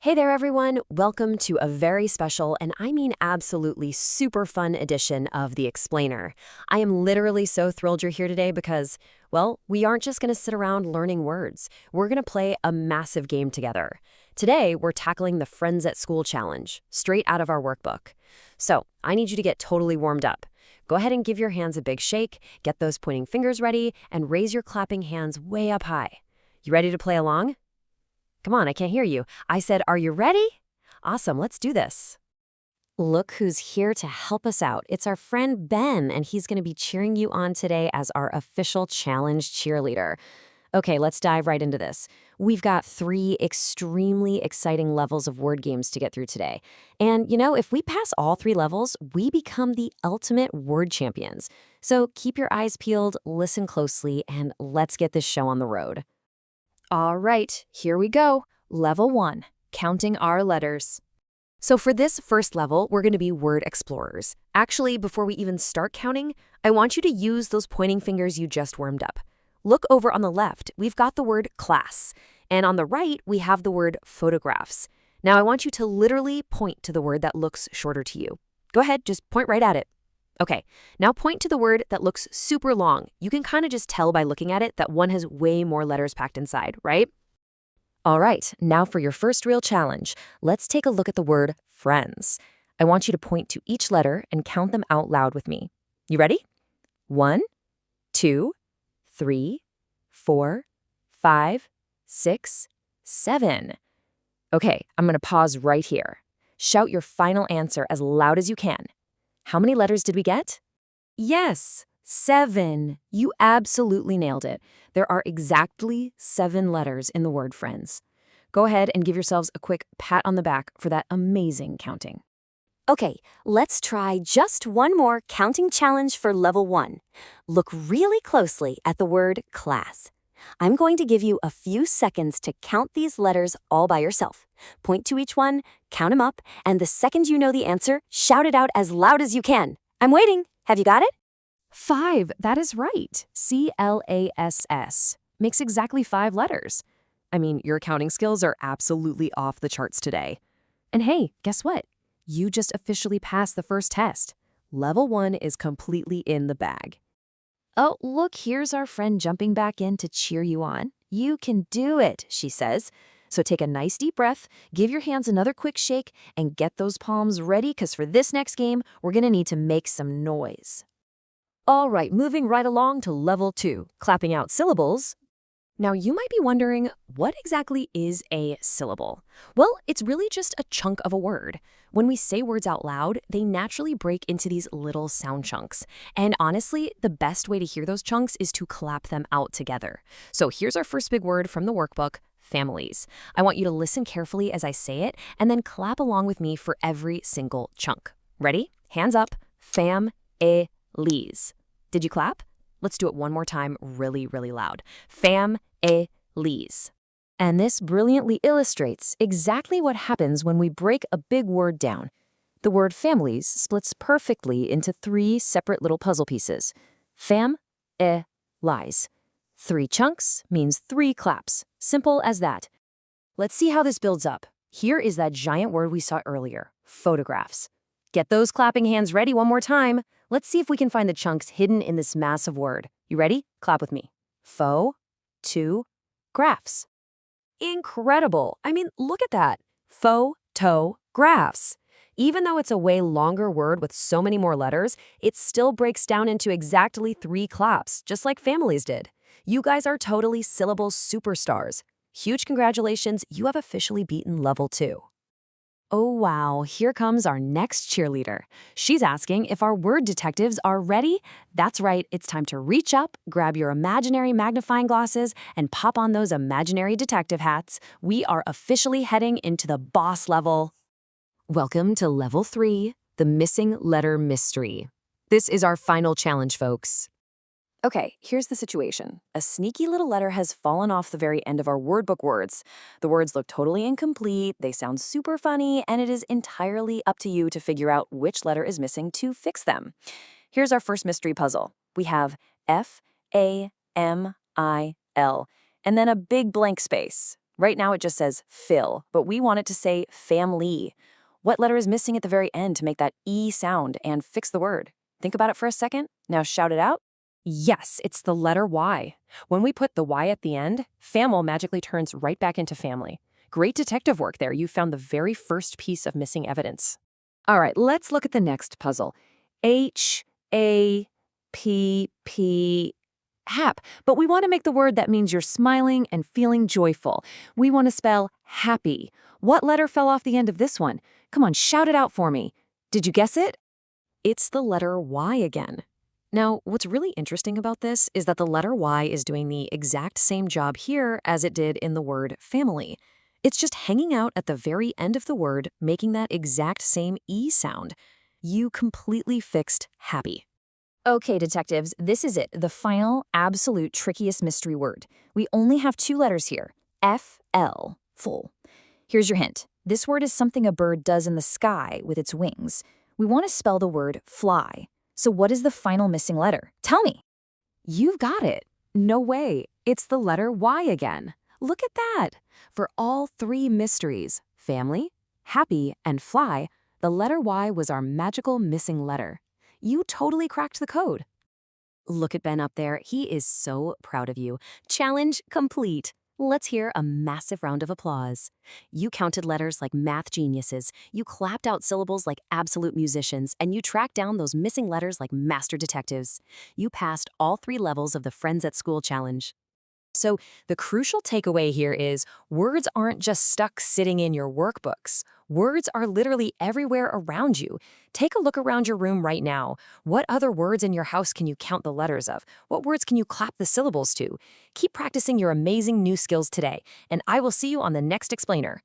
Hey there, everyone. Welcome to a very special, and I mean absolutely super fun edition of The Explainer. I am literally so thrilled you're here today because, well, we aren't just going to sit around learning words. We're going to play a massive game together. Today, we're tackling the Friends at School challenge, straight out of our workbook. So, I need you to get totally warmed up. Go ahead and give your hands a big shake, get those pointing fingers ready, and raise your clapping hands way up high. You ready to play along? Come on, I can't hear you. I said, are you ready? Awesome, let's do this. Look who's here to help us out. It's our friend Ben, and he's going to be cheering you on today as our official challenge cheerleader. Okay, let's dive right into this. We've got 3 extremely exciting levels of word games to get through today. And, if we pass all 3 levels, we become the ultimate word champions. So keep your eyes peeled, listen closely, and let's get this show on the road. All right, here we go. Level 1, counting our letters. So for this first level, we're going to be word explorers. Actually, before we even start counting, I want you to use those pointing fingers you just warmed up. Look over on the left, we've got the word class. And on the right, we have the word photographs. Now I want you to literally point to the word that looks shorter to you. Go ahead, just point right at it. Okay, now point to the word that looks super long. You can kind of just tell by looking at it that one has way more letters packed inside, right? All right, now for your first real challenge. Let's take a look at the word friends. I want you to point to each letter and count them out loud with me. You ready? 1, 2, 3, 4, 5, 6, 7. Okay, I'm going to pause right here. Shout your final answer as loud as you can. How many letters did we get? Yes, 7. You absolutely nailed it. There are exactly 7 letters in the word friends. Go ahead and give yourselves a quick pat on the back for that amazing counting. Okay, let's try just one more counting challenge for level 1. Look really closely at the word class. I'm going to give you a few seconds to count these letters all by yourself. Point to each one, count them up, and the second you know the answer, shout it out as loud as you can. I'm waiting. Have you got it? 5. That is right. C-L-A-S-S. Makes exactly 5 letters. I mean, your counting skills are absolutely off the charts today. And hey, guess what? You just officially passed the first test. Level 1 is completely in the bag. Oh, look, here's our friend jumping back in to cheer you on. You can do it, she says. So take a nice deep breath, give your hands another quick shake, and get those palms ready because for this next game, we're going to need to make some noise. All right, moving right along to level 2, clapping out syllables. Now, you might be wondering, what exactly is a syllable? Well, it's really just a chunk of a word. When we say words out loud, they naturally break into these little sound chunks. And honestly, the best way to hear those chunks is to clap them out together. So here's our first big word from the workbook, families. I want you to listen carefully as I say it, and then clap along with me for every single chunk. Ready? Hands up. Fam-e-lies. Did you clap? Let's do it one more time really, really loud. Fam-e-lies. And this brilliantly illustrates exactly what happens when we break a big word down. The word families splits perfectly into 3 separate little puzzle pieces. Fam-e-lies. 3 chunks means 3 claps. Simple as that. Let's see how this builds up. Here is that giant word we saw earlier, photographs. Get those clapping hands ready one more time. Let's see if we can find the chunks hidden in this massive word. You ready? Clap with me. Fo-to-graphs. Incredible. I mean, look at that. Photographs. Even though it's a way longer word with so many more letters, it still breaks down into exactly 3 claps, just like families did. You guys are totally syllable superstars. Huge congratulations, you have officially beaten level 2. Oh wow, here comes our next cheerleader. She's asking if our word detectives are ready. That's right, it's time to reach up, grab your imaginary magnifying glasses, and pop on those imaginary detective hats. We are officially heading into the boss level. Welcome to level 3, the missing letter mystery. This is our final challenge, folks. Okay, here's the situation. A sneaky little letter has fallen off the very end of our wordbook words. The words look totally incomplete, they sound super funny, and it is entirely up to you to figure out which letter is missing to fix them. Here's our first mystery puzzle. We have F-A-M-I-L, and then a big blank space. Right now it just says fill, but we want it to say family. What letter is missing at the very end to make that E sound and fix the word? Think about it for a second. Now shout it out. Yes, it's the letter Y. When we put the Y at the end, famil magically turns right back into family. Great detective work there. You found the very first piece of missing evidence. All right, let's look at the next puzzle. H-A-P-P, hap. But we want to make the word that means you're smiling and feeling joyful. We want to spell happy. What letter fell off the end of this one? Come on, shout it out for me. Did you guess it? It's the letter Y again. Now, what's really interesting about this is that the letter Y is doing the exact same job here as it did in the word family. It's just hanging out at the very end of the word, making that exact same E sound. You completely fixed happy. Okay, detectives, this is it, the final, absolute trickiest mystery word. We only have 2 letters here, F-L, full. Here's your hint. This word is something a bird does in the sky with its wings. We want to spell the word fly. So what is the final missing letter? Tell me. You've got it. No way. It's the letter Y again. Look at that. For all 3 mysteries, family, happy, and fly, the letter Y was our magical missing letter. You totally cracked the code. Look at Ben up there. He is so proud of you. Challenge complete. Let's hear a massive round of applause. You counted letters like math geniuses, you clapped out syllables like absolute musicians, and you tracked down those missing letters like master detectives. You passed all 3 levels of the Friends at School challenge. So the crucial takeaway here is words aren't just stuck sitting in your workbooks. Words are literally everywhere around you. Take a look around your room right now. What other words in your house can you count the letters of? What words can you clap the syllables to? Keep practicing your amazing new skills today, and I will see you on the next explainer.